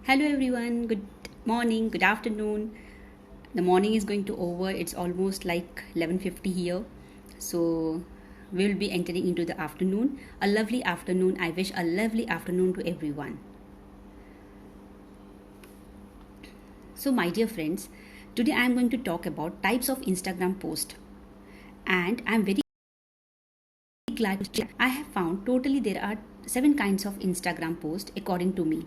Hello everyone, good morning, good afternoon. The morning is going to over. It's almost like 11:50 here. So we will be entering into the afternoon. A lovely afternoon. I wish a lovely afternoon to everyone. So my dear friends, today I am going to talk about types of Instagram post. And I am very glad to share. I have found totally there are 7 kinds of Instagram post according to me.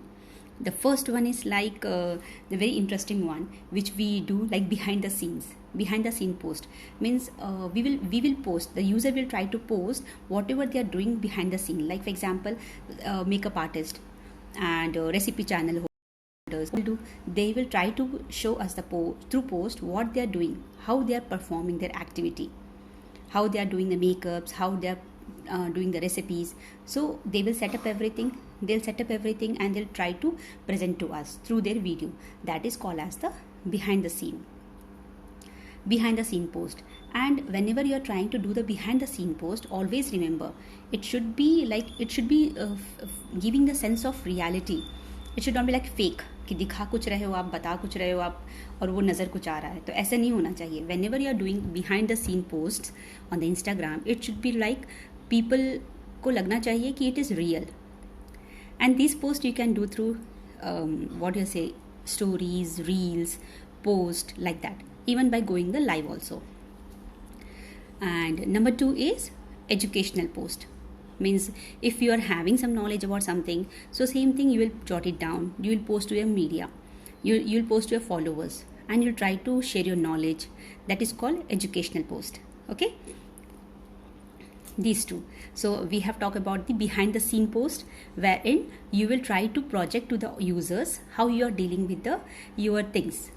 The first one is like the very interesting one which we do like behind the scene post means we will post, the user will try to post whatever they are doing behind the scene, like for example makeup artist and recipe channel holders will do, they will try to show us the through post what they are doing, how they are performing their activity, how they are doing the makeups, how they are doing the recipes. So they will set up everything, and they'll try to present to us through their video. That is called as the behind the scene post. And whenever you are trying to do the behind the scene post, always remember it should be giving the sense of reality. It should not be like fake कि दिखा कुछ रहे हो आप, बता कुछ रहे हो आप और वो नज़र कुछ आ रहा है, तो ऐसा नहीं होना चाहिए. Whenever you are doing behind the scene posts on the Instagram, it should be like people को लगना चाहिए कि it is real. And these posts you can do through stories, reels, post like that, even by going the live also. And number 2 is educational post. Means if you are having some knowledge about something, so same thing you will jot it down, you will post to your media, you'll post to your followers, and you'll try to share your knowledge. That is called educational post. Okay, these two. So we have talked about the behind the scene post, wherein you will try to project to the users how you are dealing with your things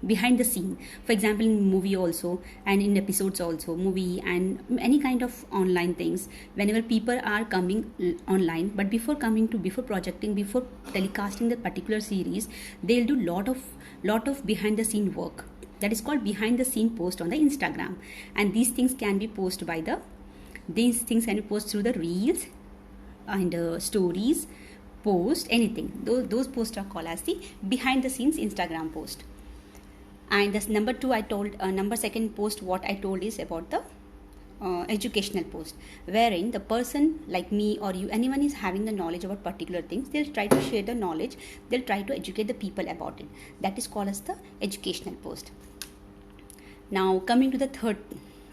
behind the scene. For example, in movie also, and in episodes also, movie and any kind of online things, whenever people are coming online, but before projecting, before telecasting the particular series, they'll do lot of behind the scene work. That is called behind the scene post on the Instagram. And these things can be posted through the reels and stories, post, anything. Those posts are called as the behind the scenes Instagram post. And this number second post, what I told is about the educational post, wherein the person like me or you, anyone is having the knowledge about particular things, they'll try to share the knowledge, they'll try to educate the people about it. That is called as the educational post. Now coming to the third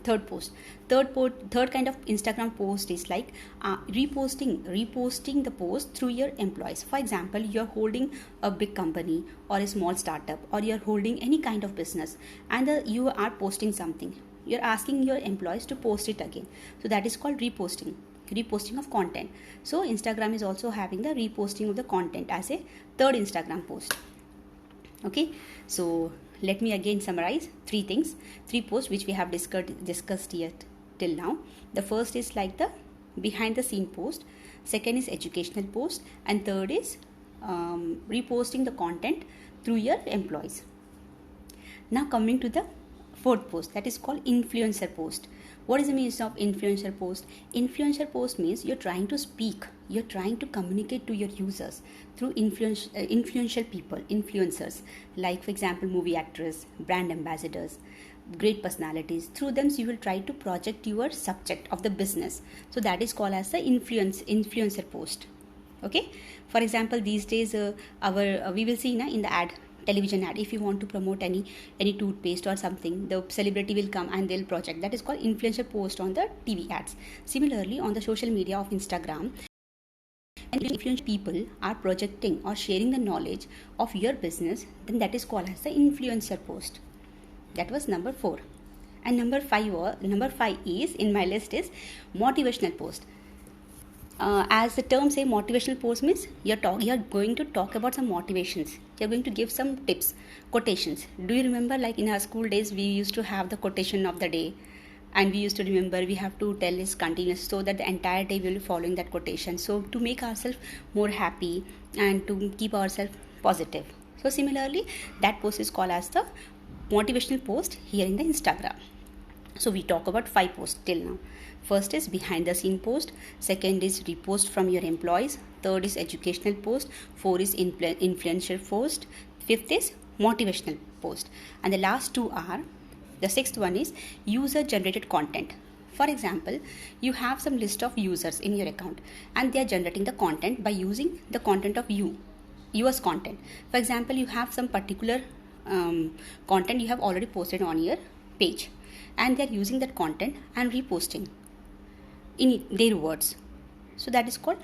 kind of Instagram post is like reposting the post through your employees. For example, you're holding a big company or a small startup, or you're holding any kind of business, and you are posting something, you're asking your employees to post it again. So that is called reposting of content. So Instagram is also having the reposting of the content as a third Instagram post. Okay, so let me again summarize three posts which we have discussed yet till now. The first is like the behind the scene post, second is educational post, and third is reposting the content through your employees. Now coming to the fourth post, that is called influencer post. What is the meaning of influencer post? Influencer post means you're trying to speak, you're trying to communicate to your users through influential people, influencers, like for example movie actors, brand ambassadors, great personalities. Through them you will try to project your subject of the business. So that is called as the influencer post. Okay, for example, these days we will see in the television ad, if you want to promote any toothpaste or something, the celebrity will come and they'll project. That is called influencer post on the TV ads. Similarly, on the social media of Instagram, and influential people are projecting or sharing the knowledge of your business, then that is called as the influencer post. That was number 4. And number 5 is in my list is motivational post. As the term say, motivational post means you're going to talk about some motivations, you're going to give some tips, quotations. Do you remember, like in our school days, we used to have the quotation of the day, and we used to remember we have to tell this continuous, so that the entire day we will be following that quotation, so to make ourselves more happy and to keep ourselves positive. So similarly, that post is called as the motivational post here in the Instagram. So we talk about 5 posts till now. First is behind the scene post, second is repost from your employees, third is educational post, four is influential post, fifth is motivational post, and the last two are, the sixth one is user generated content. For example, you have some list of users in your account and they are generating the content by using the content of yours content. For example, you have some particular content you have already posted on your page and they are using that content and reposting in their words. So that is called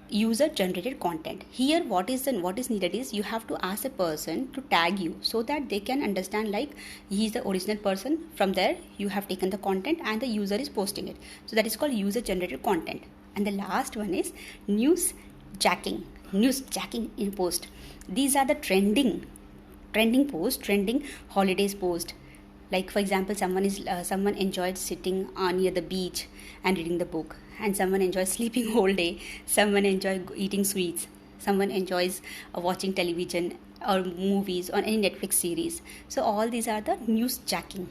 user generated content. Here what is needed is you have to ask a person to tag you so that they can understand like he is the original person. From there you have taken the content and the user is posting it. So that is called user generated content. And the last one is news jacking in post. These are the trending post, trending holidays post. Like for example, someone enjoyed sitting near the beach and reading the book, and someone enjoys sleeping whole day, someone enjoys eating sweets, someone enjoys watching television or movies or any Netflix series. So all these are the news jacking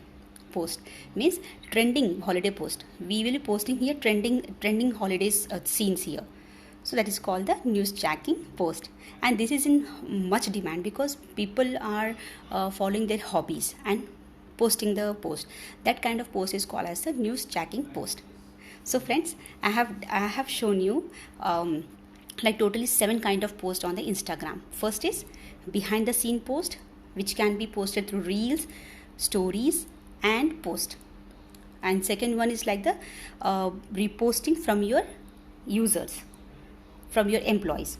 post, means trending holiday post. We will be posting here trending holidays scenes here. So that is called the news jacking post, and this is in much demand because people are following their hobbies and posting the post. That kind of post is called as the news jacking post. So friends, I have shown you like totally 7 kind of posts on the Instagram. First is behind the scene post, which can be posted through reels, stories and post. And second one is like the reposting from your users, from your employees.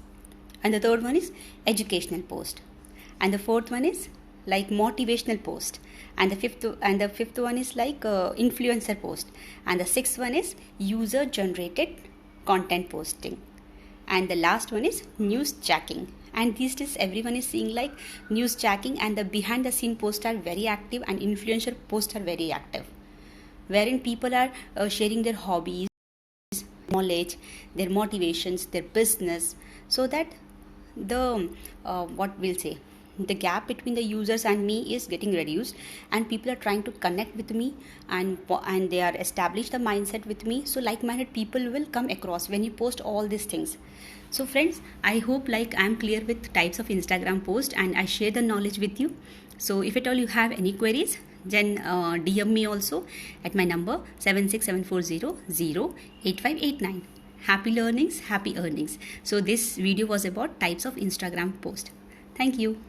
And the third one is educational post. And the fourth one is like motivational post. And the fifth one is like influencer post. And the sixth one is user generated content posting. And the last one is news jacking. And these days everyone is seeing like news jacking, and the behind the scene posts are very active and influencer posts are very active, wherein people are sharing their hobbies, knowledge, their motivations, their business, so that the the gap between the users and me is getting reduced, and people are trying to connect with me, and they are established the mindset with me. So like-minded people will come across when you post all these things. So friends, I hope like I am clear with types of Instagram post and I share the knowledge with you. So if at all you have any queries, then DM me also at my number 76740 Happy learnings, happy earnings. So this video was about types of Instagram post. Thank you.